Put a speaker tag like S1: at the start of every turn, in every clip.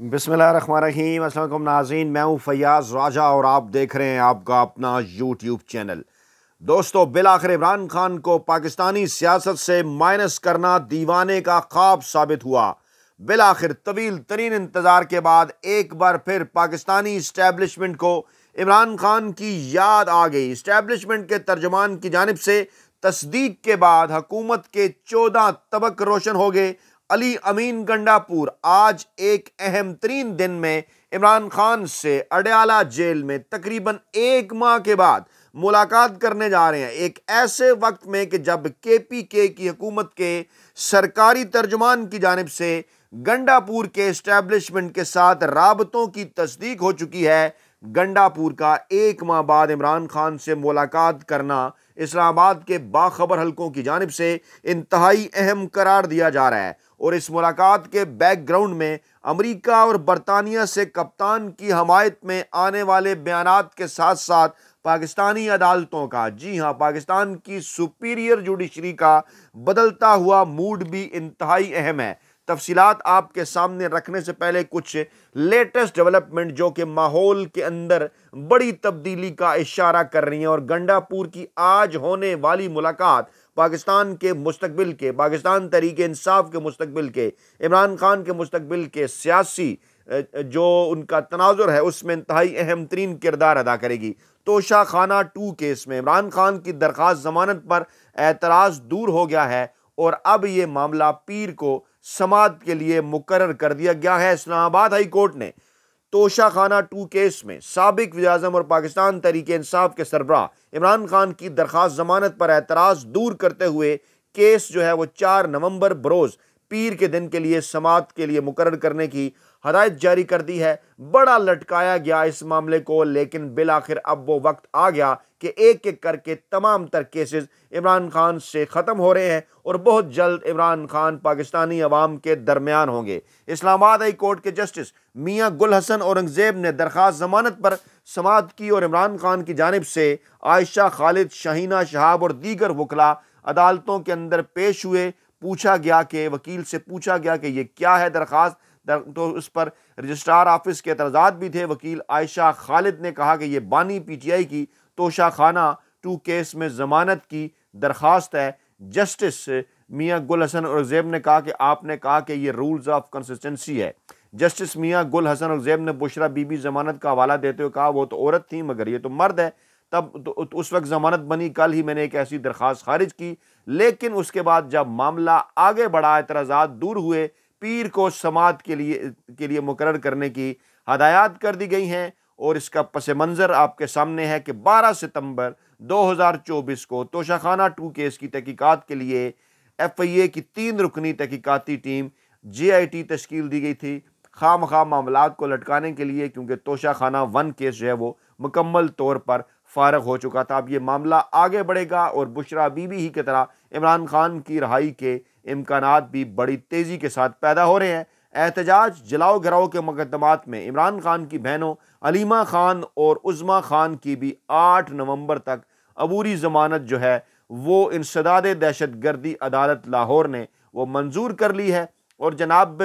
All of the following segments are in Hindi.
S1: बिस्मिल्लाहिर्रहमानिर्रहीम। अस्सलाम वालेकुम नाज़रीन, मैं हूँ फैयाज़ राजा और आप देख रहे हैं आपका अपना यूट्यूब चैनल। दोस्तों, बिलाखिर इमरान खान को पाकिस्तानी सियासत से माइनस करना दीवाने का ख्वाब साबित हुआ। बिलाखिर तवील तरीन इंतजार के बाद एक बार फिर पाकिस्तानी इस्टेब्लिशमेंट को इमरान खान की याद आ गई। इस्टेब्लिशमेंट के तर्जुमान की जानिब से तस्दीक के बाद हुकूमत के 14 तबक रोशन हो गए। अली अमीन गंडापुर आज एक अहम तरीन दिन में इमरान खान से अडयाला जेल में तकरीबन एक माह के बाद मुलाकात करने जा रहे हैं। एक ऐसे वक्त में कि जब KPK की हुकूमत के सरकारी तर्जुमान की जानिब से गंडापुर के एस्टेब्लिशमेंट के साथ राबतों की तस्दीक हो चुकी है। गंडापुर का एक माह बाद इमरान खान से मुलाकात करना इस्लामाबाद के बाखबर हलकों की जानिब से इंतहाई अहम करार दिया जा रहा है। और इस मुलाकात के बैकग्राउंड में अमेरिका और बरतानिया से कप्तान की हमायत में आने वाले बयानात के साथ साथ पाकिस्तानी अदालतों का, जी हाँ, पाकिस्तान की सुपीरियर जुडिशरी का बदलता हुआ मूड भी इंतहाई अहम है। तफसीलात आपके सामने रखने से पहले कुछ लेटेस्ट डेवलपमेंट जो कि माहौल के अंदर बड़ी तब्दीली का इशारा कर रही हैं। और गंडापुर की आज होने वाली मुलाकात पाकिस्तान के मुस्तकबिल के, पाकिस्तान तहरीक इंसाफ के मुस्तकबिल के, इमरान खान के मुस्तकबिल के सियासी जो उनका तनाजुर है उसमें इंतहाई अहम तरीन किरदार अदा करेगी। तोशा खाना 2 केस में इमरान खान की दरख्वास्त जमानत पर एतराज दूर हो गया है और अब यह मामला पीर को समाअत के लिए मुकर्रर कर दिया गया है। इस्लामाबाद हाई कोर्ट ने तोशा खाना 2 केस में साबिक वज़ीर-ए-आज़म और पाकिस्तान तहरीक इंसाफ के सरबराह इमरान खान की दरख्वास्त जमानत पर एतराज दूर करते हुए केस जो है वो 4 नवंबर बरोज पीर के दिन के लिए समाअत के लिए मुकर्रर करने की हदायत जारी कर दी है। बड़ा लटकाया गया इस मामले को, लेकिन बिलाखिर अब वो वक्त आ गया कि एक एक करके तमाम तर केसेस इमरान खान से ख़त्म हो रहे हैं और बहुत जल्द इमरान खान पाकिस्तानी अवाम के दरमियान होंगे। इस्लामाबाद हाई कोर्ट के जस्टिस मियां गुल हसन औरंगजेब ने दरख्वास्त जमानत पर समाअत की और इमरान खान की जानिब से आयशा खालिद, शाहीना शहाब और दीगर वकला अदालतों के अंदर पेश हुए। पूछा गया कि वकील से पूछा गया कि ये क्या है दरख्वास्त, तो उस पर रजिस्ट्रार ऑफिस के एतराज़ात भी थे। वकील आयशा खालिद ने कहा कि यह बानी PTI की तोशा खाना 2 केस में जमानत की दरख्वास्त है। जस्टिस मियां गुल हसन औरंगजेब ने कहा कि आपने कहा कि यह रूल्स ऑफ कंसिस्टेंसी है। जस्टिस मियां गुल हसन औरंगजेब ने बुशरा बीबी जमानत का हवाला देते हुए कहा वो तो औरत थी मगर ये तो मर्द है, तब तो उस वक्त जमानत बनी। कल ही मैंने एक ऐसी दरख्वास्त खारिज की, लेकिन उसके बाद जब मामला आगे बढ़ा, एतराज़ात दूर हुए, पीर को समाअत के लिए मुकर्रर करने की हदायत कर दी गई हैं। और इसका पस मंज़र आपके सामने है कि 12 सितंबर 2024 को तोशाखाना 2 केस की तहकीकात के लिए FIA की 3 रुकनी तहकीकाती टीम JIT तश्कील दी गई थी खामखा मामलात को लटकाने के लिए, क्योंकि तोशाखाना 1 केस जो है वो मुकम्मल तौर पर फारग हो चुका था। अब ये मामला आगे बढ़ेगा और बुशरा बीबी ही की तरह इमरान खान की रहाई के इम्कानात भी बड़ी तेज़ी के साथ पैदा हो रहे हैं। एहतजाज जलाओ घराओ के मुकदमात में इमरान खान की बहनों अलीमा खान और उज़मा खान की भी 8 नवंबर तक अबूरी ज़मानत जो है वो इंसदाद दहशत गर्दी अदालत लाहौर ने वो मंजूर कर ली है। और जनाब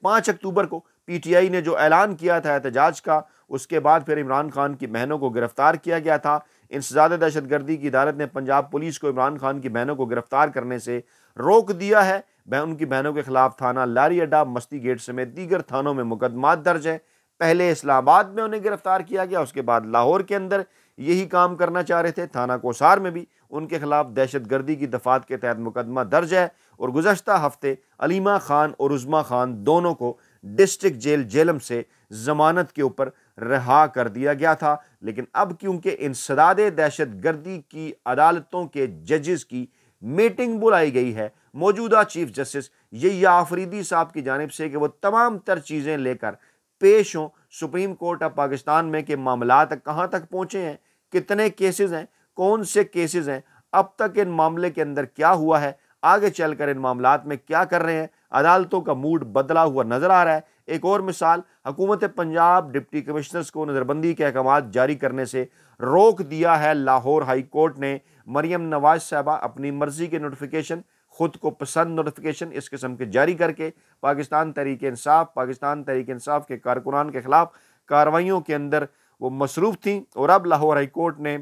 S1: 5 अक्टूबर को PTI ने जो ऐलान किया था एहतजाज का, उसके बाद फिर इमरान खान की बहनों को गिरफ्तार किया गया था। इंसदाद दहशत गर्दी की अदालत ने पंजाब पुलिस को इमरान खान की बहनों को गिरफ्तार करने से रोक दिया है। उनकी बहनों के खिलाफ थाना लारी अड्डा, मस्ती गेट समेत दीगर थानों में मुकदमा दर्ज है। पहले इस्लामाबाद में उन्हें गिरफ्तार किया गया, उसके बाद लाहौर के अंदर यही काम करना चाह रहे थे। थाना कोसार में भी उनके खिलाफ दहशत गर्दी की दफात के तहत मुकदमा दर्ज है। और गुज़श्ता हफ्ते अलीमा खान और उज़मा खान दोनों को डिस्ट्रिक्ट जेल जेलम से जमानत के ऊपर रिहा कर दिया गया था। लेकिन अब क्योंकि इंसदाद दहशत गर्दी की अदालतों के जजेस की मीटिंग बुलाई गई है मौजूदा चीफ जस्टिस यहिया आफरीदी साहब की जानिब से कि वो तमाम तर चीज़ें लेकर पेश हों सुप्रीम कोर्ट ऑफ पाकिस्तान में कि मामला तक कहाँ तक पहुँचे हैं, कितने केसेस हैं, कौन से केसेस हैं, अब तक इन मामले के अंदर क्या हुआ है, आगे चलकर इन मामलात में क्या कर रहे हैं। अदालतों का मूड बदला हुआ नजर आ रहा है। एक और मिसाल, हुकूमत पंजाब डिप्टी कमिश्नर्स को नज़रबंदी के अहकाम जारी करने से रोक दिया है। लाहौर हाई कोर्ट ने मरियम नवाज साहबा अपनी मर्जी के नोटिफिकेशन ख़ुद को पसंद नोटिफिकेशन इस किस्म के जारी करके पाकिस्तान तहरीक इंसाफ के कारकुनान के ख़िलाफ़ कार्रवाइयों के अंदर वो मसरूफ़ थी। और अब लाहौर हाई कोर्ट ने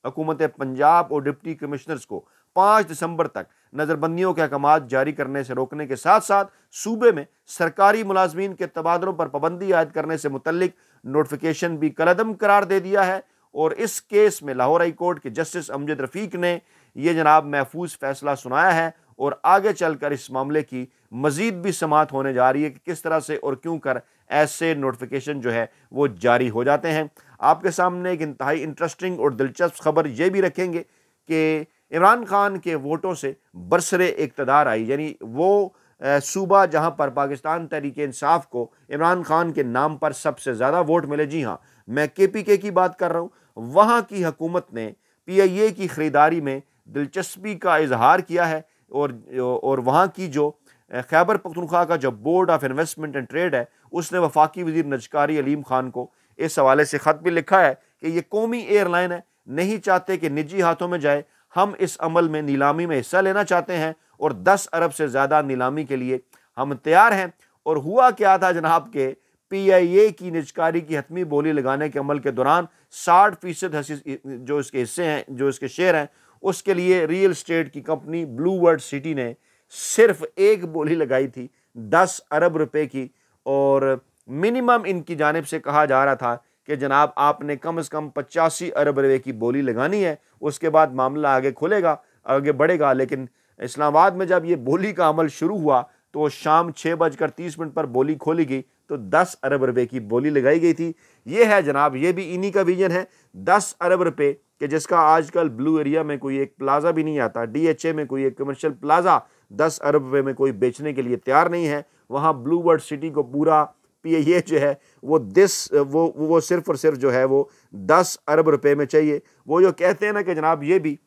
S1: हुकूमत पंजाब और डिप्टी कमिश्नर्स को 5 दिसंबर तक नज़रबंदियों के अहकाम जारी करने से रोकने के साथ साथ सूबे में सरकारी मुलाजमीन के तबादलों पर पाबंदी आयद करने से मुतल्लिक नोटिफिकेशन भी कलअदम करार दे दिया है। और इस केस में लाहौर हाई कोर्ट के जस्टिस अमजद रफ़ीक ने यह जनाब महफूज फैसला सुनाया है और आगे चलकर इस मामले की मजीद भी समाअत होने जा रही है कि किस तरह से और क्यों कर ऐसे नोटिफिकेशन जो है वो जारी हो जाते हैं। आपके सामने एक इंतहाई इंटरेस्टिंग और दिलचस्प खबर ये भी रखेंगे कि इमरान खान के वोटों से बरसरे इक़्तिदार आई, यानी वो सूबा जहां पर पाकिस्तान तहरीक इंसाफ को इमरान खान के नाम पर सबसे ज़्यादा वोट मिले, जी हाँ मैं KPK की बात कर रहा हूँ, वहाँ की हुकूमत ने PIA की ख़रीदारी में दिलचस्पी का इजहार किया है और वहाँ की जो खैबर पख्तूनख्वा का जो board of investment and trade है उसने वफाकी वज़ीर नजकारी अलीम खान को इस हवाले से ख़त भी लिखा है कि ये कौमी एयरलाइन है, नहीं चाहते कि निजी हाथों में जाए, हम इस अमल में नीलामी में हिस्सा लेना चाहते हैं और 10 अरब से ज़्यादा नीलामी के लिए हम तैयार हैं। और हुआ क्या था जनाब के PIA की निजकारी की हतमी बोली लगाने के अमल के दौरान 60% जो इसके हिस्से हैं, जो इसके शेयर हैं, उसके लिए रियल स्टेट की कंपनी ब्लू वर्ल्ड सिटी ने सिर्फ एक बोली लगाई थी 10 अरब रुपए की। और मिनिमम इनकी जानिब से कहा जा रहा था कि जनाब आपने कम से कम 85 अरब रुपए की बोली लगानी है, उसके बाद मामला आगे खुलेगा, आगे बढ़ेगा। लेकिन इस्लामाबाद में जब ये बोली का अमल शुरू हुआ तो शाम 6:30 पर बोली खोली गई तो 10 अरब रुपए की बोली लगाई गई थी। ये है जनाब, ये भी इन्हीं का विजन है, 10 अरब रुपए कि जिसका आजकल ब्लू एरिया में कोई एक प्लाजा भी नहीं आता, DHA में कोई एक कमर्शियल प्लाजा 10 अरब रुपए में कोई बेचने के लिए तैयार नहीं है। वहाँ ब्लू वर्ल्ड सिटी को पूरा PIA जो है वो सिर्फ और सिर्फ जो है वो 10 अरब रुपए में चाहिए। वो जो कहते हैं ना कि जनाब ये भी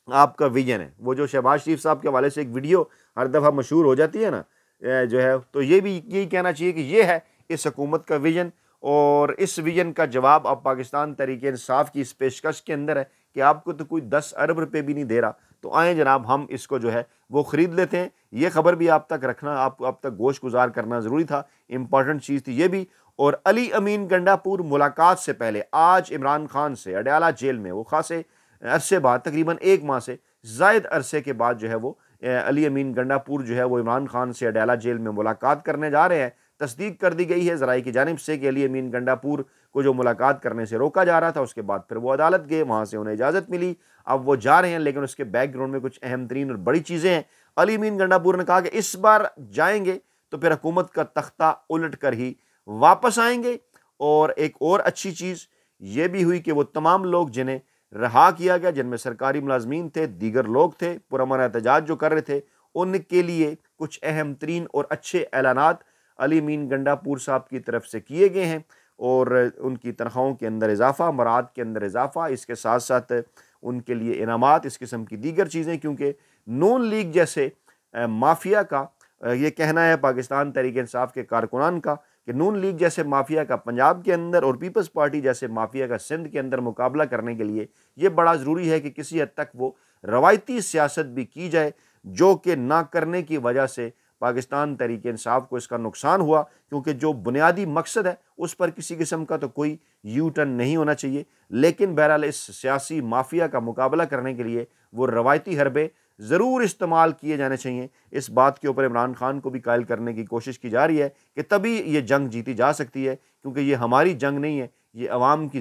S1: आपका विजन है, वो जो शहबाज शरीफ साहब के हवाले से एक वीडियो हर दफ़ा मशहूर हो जाती है ना जो है, तो ये भी यही कहना चाहिए कि ये है इस हुकूमत का विजन। और इस विजन का जवाब अब पाकिस्तान तहरीक इंसाफ की इस पेशकश के अंदर है कि आपको तो कोई 10 अरब रुपए भी नहीं दे रहा, तो आए जनाब हम इसको जो है वो ख़रीद लेते हैं। ये खबर भी आप तक रखना, आप तक गोश गुजार करना ज़रूरी था, इंपॉर्टेंट चीज़ थी ये भी। और अली अमीन गंडापुर मुलाकात से पहले आज इमरान खान से अडयाला जेल में वो खासे अरसे बाद, तकरीबन 1 माह से ज़ायद अरसे के बाद जो है वो अली अमीन गंडापुर जो है वो इमरान खान से अडयाला जेल में मुलाकात करने जा रहे हैं। तस्दीक कर दी गई है ज़राए की जानिब से कि अली अमीन गंडापुर को जो मुलाकात करने से रोका जा रहा था, उसके बाद फिर वो अदालत गए, वहाँ से उन्हें इजाज़त मिली, अब वो जा रहे हैं। लेकिन उसके बैकग्राउंड में कुछ अहम तरीन और बड़ी चीज़ें हैं। अली अमीन गंडापुर ने कहा कि इस बार जाएंगे तो फिर हुकूमत का तख्ता उलट कर ही वापस आएंगे। और एक और अच्छी चीज़ ये भी हुई कि वो तमाम लोग जिन्हें रहा किया गया, जिनमें सरकारी मुलाजमीन थे, दीगर लोग थे, पुरअमन एहतजाज जो कर रहे थे, उनके लिए कुछ अहम तरीन और अच्छे ऐलानात अली अमीन गंडापुर साहब की तरफ से किए गए हैं। और उनकी तनख्वाहों के अंदर इजाफ़ा, मराद के अंदर इजाफ़ा, इसके साथ साथ उनके लिए इनामात, इस किस्म की दीगर चीज़ें। क्योंकि नून लीग जैसे माफिया का ये कहना है पाकिस्तान तहरीक इंसाफ के कारकुनान का कि नून लीग जैसे माफिया का पंजाब के अंदर और पीपल्स पार्टी जैसे माफिया का सिंध के अंदर मुकाबला करने के लिए ये बड़ा ज़रूरी है कि किसी हद तक वो रवायती सियासत भी की जाए, जो कि ना करने की वजह से पाकिस्तान तहरीक इंसाफ को इसका नुकसान हुआ। क्योंकि जो बुनियादी मकसद है उस पर किसी किस्म का तो कोई यू टर्न नहीं होना चाहिए। लेकिन बहरहाल इस सियासी माफिया का मुकाबला करने के लिए वो रवायती हरबे ज़रूर इस्तेमाल किए जाने चाहिए। इस बात के ऊपर इमरान खान को भी कायल करने की कोशिश की जा रही है कि तभी ये जंग जीती जा सकती है। क्योंकि ये हमारी जंग नहीं है, ये अवाम की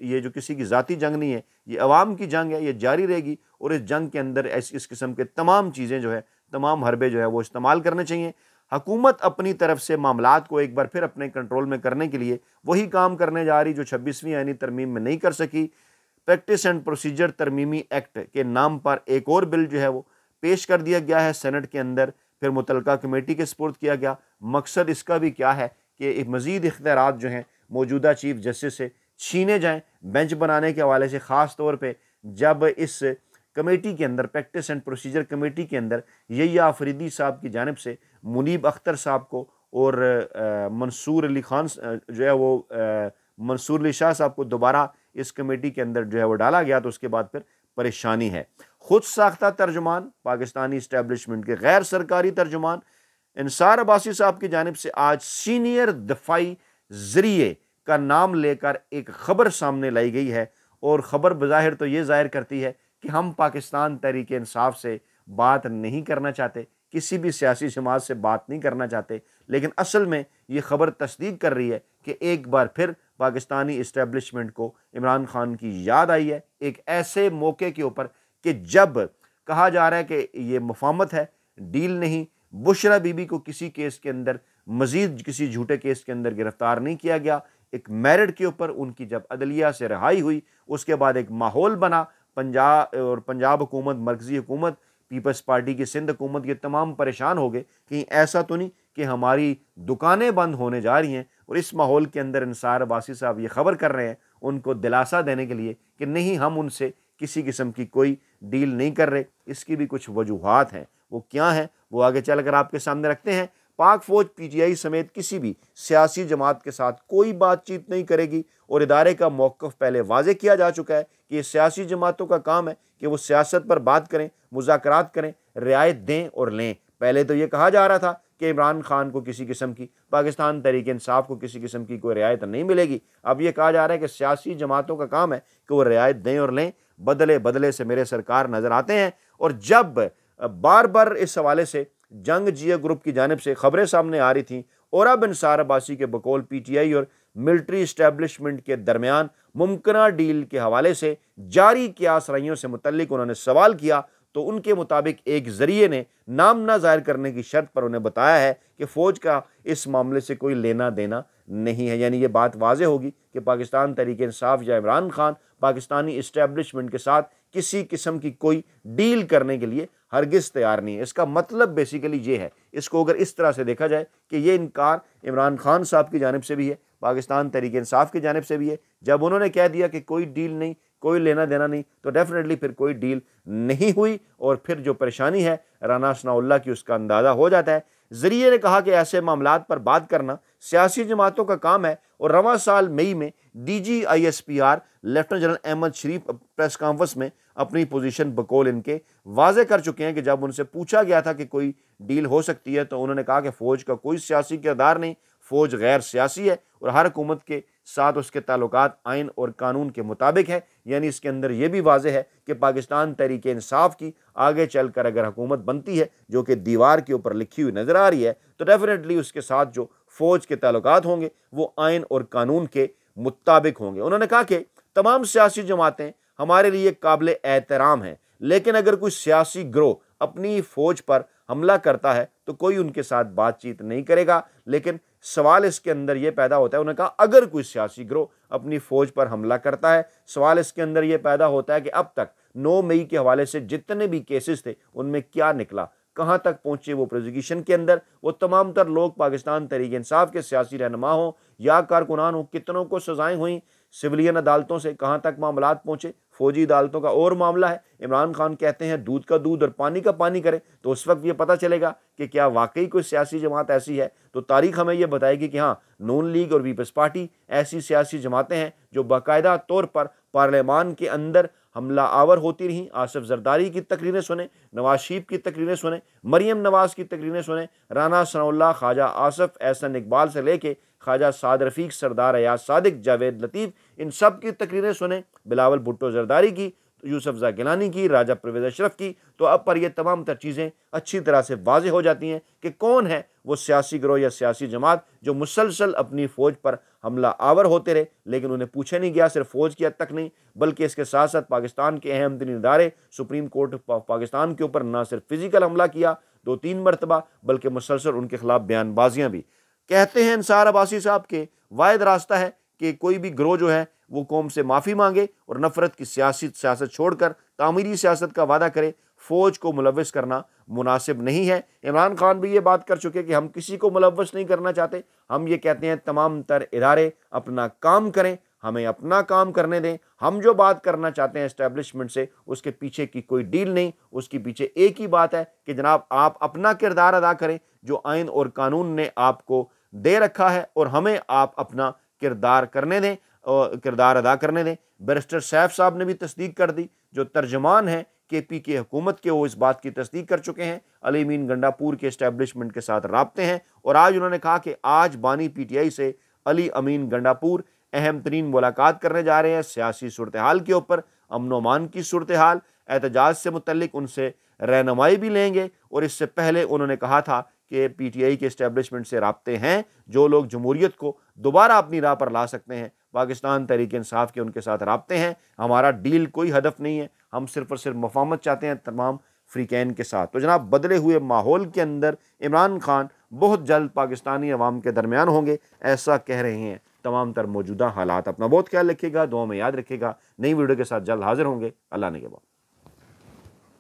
S1: ये जो किसी की ज़ाती जंग नहीं है, ये अवाम की जंग है, ये जारी रहेगी। और इस जंग के अंदर इस किस्म के तमाम चीज़ें जो है, तमाम हरबे जो है वो इस्तेमाल करने चाहिए। हुकूमत अपनी तरफ से मामलात को एक बार फिर अपने कंट्रोल में करने के लिए वही काम करने जा रही जो 26वीं आईनी तरमीम में नहीं कर सकी। प्रैक्टिस एंड प्रोसीजर तरमीमी एक्ट के नाम पर एक और बिल जो है वो पेश कर दिया गया है सेनेट के अंदर, फिर मुतलका कमेटी के सुपुर्द किया गया। मकसद इसका भी क्या है कि मज़ीद इख्तियारात जो हैं मौजूदा चीफ जस्टिस से छीने जाएँ बेंच बनाने के हवाले से। ख़ास तौर पर जब इस कमेटी के अंदर, प्रैक्टिस एंड प्रोसीजर कमेटी के अंदर यहिया अफरीदी साहब की जानिब से मुनीब अख्तर साहब को और मंसूर अली खान जो है वो मंसूर अली शाह साहब को दोबारा इस कमेटी के अंदर जो है वो डाला गया, तो उसके बाद फिर परेशानी है। खुद साख्ता तर्जुमान, पाकिस्तानी इस्टेब्लिशमेंट के गैर सरकारी तर्जुमान इंसार अब्बासी साहब की जानिब से आज सीनियर दफाई जरिए का नाम लेकर एक खबर सामने लाई गई है। और ख़बर बज़ाहिर तो ये ज़ाहिर करती है कि हम पाकिस्तान तहरीक इंसाफ से बात नहीं करना चाहते, किसी भी सियासी जमात से बात नहीं करना चाहते, लेकिन असल में ये ख़बर तस्दीक कर रही है कि एक बार फिर पाकिस्तानी इस्टेब्लिशमेंट को इमरान खान की याद आई है एक ऐसे मौके के ऊपर कि जब कहा जा रहा है कि ये मुफाहमत है, डील नहीं, बुशरा बीबी को किसी केस के अंदर, मजीद किसी झूठे केस के अंदर गिरफ्तार नहीं किया गया, एक मेरिट के ऊपर उनकी जब अदलिया से रिहाई हुई उसके बाद एक माहौल बना, पंजाब हुकूमत, मरकजी हुकूमत, पीपल्स पार्टी की सिंध हुकूमत, ये तमाम परेशान हो गए कहीं ऐसा तो नहीं कि हमारी दुकानें बंद होने जा रही हैं। और इस माहौल के अंदर इंसार अब्बासी साहब ये खबर कर रहे हैं उनको दिलासा देने के लिए कि नहीं, हम उनसे किसी किस्म की कोई डील नहीं कर रहे। इसकी भी कुछ वजूहात हैं, वो क्या हैं वो आगे चलकर आपके सामने रखते हैं। पाक फौज पीटीआई समेत किसी भी सियासी जमात के साथ कोई बातचीत नहीं करेगी और इदारे का मौक़िफ़ पहले वाज़े किया जा चुका है कि ये सियासी जमातों का काम है कि वो सियासत पर बात करें, मुज़ाकरात करें, रियायत दें और लें। पहले तो ये कहा जा रहा था कि इमरान खान को किसी किस्म की, पाकिस्तान तहरीक इंसाफ को किसी किस्म की कोई रियायत नहीं मिलेगी। अब ये कहा जा रहा है कि सियासी जमातों का काम है कि वो रियायत दें और लें। बदले बदले से मेरे सरकार नज़र आते हैं। और जब बार बार इस हवाले से जंग जिया ग्रुप की जानिब से खबरें सामने आ रही थीं और अब इंसार अब्बासी के बकौल पीटीआई और मिलिट्री इस्टेब्लिशमेंट के दरमियान मुमकिना डील के हवाले से जारी क़यास रहियों से मुतल्लिक उन्होंने सवाल किया तो उनके मुताबिक एक ज़रिए ने नाम ना ज़ाहिर करने की शर्त पर उन्हें बताया है कि फ़ौज का इस मामले से कोई लेना देना नहीं है। यानी ये बात वाज़े होगी कि पाकिस्तान तहरीक इंसाफ या इमरान खान पाकिस्तानी इस्टेब्लिशमेंट के साथ किसी किस्म की कोई डील करने के लिए हरगिज़ तैयार नहीं है। इसका मतलब बेसिकली ये है, इसको अगर इस तरह से देखा जाए कि ये इनकार इमरान खान साहब की जानिब से भी है, पाकिस्तान तहरीक इंसाफ की जानिब से भी है। जब उन्होंने कह दिया कि कोई डील नहीं, कोई लेना देना नहीं, तो डेफिनेटली फिर कोई डील नहीं हुई और फिर जो परेशानी है राना सनाउल्लाह की उसका अंदाज़ा हो जाता है। ज़रिए ने कहा कि ऐसे मामलात पर बात करना सियासी जमातों का काम है और रवां साल मई में DGISPR लेफ्टिनेंट जनरल अहमद शरीफ प्रेस कॉन्फ्रेंस में अपनी पोजीशन बकौल इनके वाजे कर चुके हैं कि जब उनसे पूछा गया था कि कोई डील हो सकती है तो उन्होंने कहा कि फ़ौज का कोई सियासी किरदार नहीं, फ़ौज गैर सियासी है और हर हुकूमत के साथ उसके ताल्लुकात आइन और कानून के मुताबिक है। यानी इसके अंदर यह भी वाज़े है कि पाकिस्तान तहरीक इंसाफ की आगे चलकर अगर हुकूमत बनती है जो कि दीवार के ऊपर लिखी हुई नज़र आ रही है तो डेफिनेटली उसके साथ जो फ़ौज के ताल्लुकात होंगे वो आइन और कानून के मुताबिक होंगे। उन्होंने कहा कि तमाम सियासी जमातें हमारे लिए काबिल एहतराम हैं, लेकिन अगर कोई सियासी गिरोह अपनी फ़ौज पर हमला करता है तो कोई उनके साथ बातचीत नहीं करेगा। लेकिन सवाल इसके अंदर यह पैदा होता है, उन्होंने कहा अगर कोई सियासी गिरोह अपनी फ़ौज पर हमला करता है, सवाल इसके अंदर यह पैदा होता है कि अब तक 9 मई के हवाले से जितने भी केसेस थे उनमें क्या निकला, कहाँ तक पहुँचे वो प्रोसिक्यूशन के अंदर। वो तमाम तर लोग पाकिस्तान तहरीक इंसाफ के सियासी रहनुमा हों या कारकुनान हों, कितनों को सजाएँ हुई सिविलियन अदालतों से, कहाँ तक मामलात पहुँचे। फौजी अदालतों का और मामला है। इमरान खान कहते हैं दूध का दूध और पानी का पानी करें, तो उस वक्त ये पता चलेगा कि क्या वाकई कोई सियासी जमात ऐसी है। तो तारीख हमें यह बताएगी कि हाँ, नून लीग और पीपल्स पार्टी ऐसी सियासी जमातें हैं जो बाकायदा तौर पर पार्लियामान के अंदर हमला आवर होती रहीं। आसिफ जरदारी की तकरीरें सुने, नवाज शरीफ की तकरीरें सुने, मरियम नवाज की तकरीरें सुने, राना सनाउल्लाह, ख्वाजा आसिफ, एहसन इकबाल से लेके ख्वाजा साद रफ़ीक, सरदार अयाज सादिक, जावेद लतीफ़, इन सब की तकरीरें सुने, बिलावल भुट्टो जरदारी की, यूसुफ गिलानी की, राजा परवेज़ अशरफ की। तो अब पर यह तमाम तर चीज़ें अच्छी तरह से वाज़ेह हो जाती हैं कि कौन है वो सियासी गिरोह या सियासी जमात जो मुसलसल अपनी फ़ौज पर हमला आवर होते रहे, लेकिन उन्हें पूछा नहीं गया। सिर्फ फ़ौज की हद तक नहीं बल्कि इसके साथ साथ पाकिस्तान के अहम तरीन इदारे सुप्रीम कोर्ट पाकिस्तान के ऊपर ना सिर्फ फिजिकल हमला किया 2-3 मरतबा, बल्कि मुसलसल उनके खिलाफ बयानबाजियाँ भी। कहते हैं इंसार अब्बासी साहब के वाहिद रास्ता है कि कोई भी गिरोह जो है वो कौम से माफ़ी मांगे और नफ़रत की सियासत छोड़कर तामीरी सियासत का वादा करे। फ़ौज को मुलव्वस करना मुनासिब नहीं है। इमरान खान भी ये बात कर चुके कि हम किसी को मुलव्वस नहीं करना चाहते। हम ये कहते हैं तमाम तर इदारे अपना काम करें, हमें अपना काम करने दें। हम जो बात करना चाहते हैं इस्टेब्लिशमेंट से, उसके पीछे की कोई डील नहीं, उसके पीछे एक ही बात है कि जनाब आप अपना किरदार अदा करें जो आइन और कानून ने आपको दे रखा है और हमें आप अपना किरदार करने दें और किरदार अदा करने दें। बैरिस्टर सैफ साहब ने भी तस्दीक कर दी, जो तर्जमान हैं KP की हुकूमत के वो इस बात की तस्दीक कर चुके हैं। अली अमीन गंडापुर के इस्टेब्लिशमेंट के साथ राब्ते हैं और आज उन्होंने कहा कि आज बानी PTI से अली अमीन गंडापुर अहम तरीन मुलाकात करने जा रहे हैं सियासी सूरत हाल के ऊपर, अमन व अमान की सूरत हाल, एहतजाज से मुतल्लिक उनसे रहनुमाई भी लेंगे। और इससे पहले उन्होंने कहा था कि PTI के इस्टेब्लिशमेंट से राब्ते हैं, जो लोग जमहूरियत को दोबारा अपनी राह पर ला सकते हैं, पाकिस्तान तहरीक इंसाफ के उनके साथ राब्ते हैं। हमारा डील कोई हदफ नहीं है, हम सिर्फ और सिर्फ मफाहमत चाहते हैं तमाम फ्रीकैन के साथ। तो जनाब, बदले हुए माहौल के अंदर इमरान खान बहुत जल्द पाकिस्तानी अवाम के दरमियान होंगे, ऐसा कह रहे हैं तमाम तर मौजूदा हालात। अपना बहुत ख्याल रखिएगा, दुआ में याद रखिएगा। नई वीडियो के साथ जल्द हाजिर होंगे। अल्लाह ने के बाद।